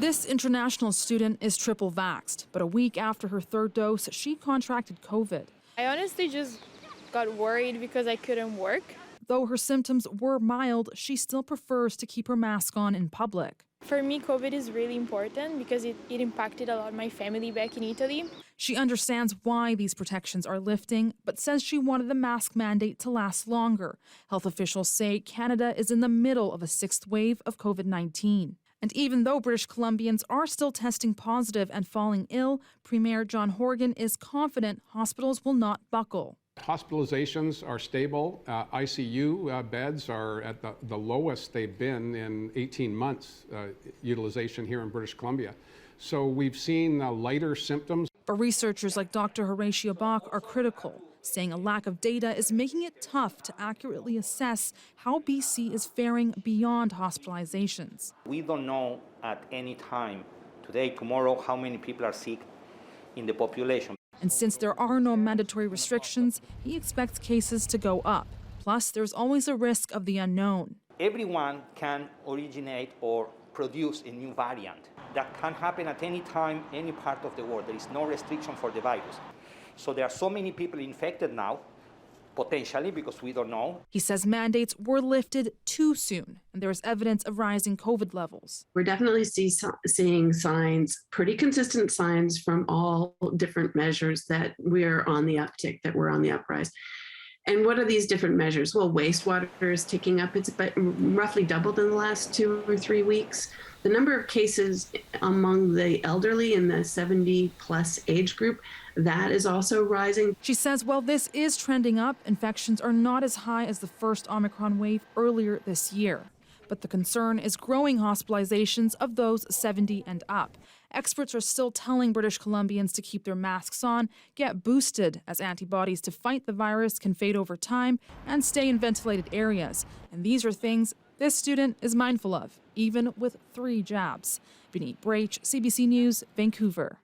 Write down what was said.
This international student is triple vaxxed, but a week after her third dose, she contracted COVID. I honestly just got worried because I couldn't work. Though her symptoms were mild, she still prefers to keep her mask on in public. For me, COVID is really important because it impacted a lot of my family back in Italy. She understands why these protections are lifting, but says she wanted the mask mandate to last longer. Health officials say Canada is in the middle of a sixth wave of COVID-19. And even though British Columbians are still testing positive and falling ill, Premier John Horgan is confident hospitals will not buckle. Hospitalizations are stable. ICU beds are at the lowest they've been in 18 months, utilization here in British Columbia. So we've seen lighter symptoms. But researchers like Dr. Horatio Bach are critical, saying a lack of data is making it tough to accurately assess how BC is faring beyond hospitalizations. We don't know at any time, today, tomorrow, how many people are sick in the population. And since there are no mandatory restrictions, he expects cases to go up. Plus, there's always a risk of the unknown. Everyone can originate or produce a new variant. That can happen at any time, any part of the world. There is no restriction for the virus. So there are so many people infected now, potentially, because we don't know. He says mandates were lifted too soon, and there is evidence of rising COVID levels. We're definitely seeing signs, pretty consistent signs from all different measures that we're on the uptick, that we're on the uprise. And what are these different measures? Well, wastewater is ticking up. It's roughly doubled in the last 2 or 3 weeks. The number of cases among the elderly in the 70-plus age group, that is also rising. She says while this is trending up, infections are not as high as the first Omicron wave earlier this year. But the concern is growing hospitalizations of those 70 and up. Experts are still telling British Columbians to keep their masks on, get boosted as antibodies to fight the virus can fade over time, and stay in ventilated areas. And these are things this student is mindful of, even with 3 jabs. Benit Brach, CBC News, Vancouver.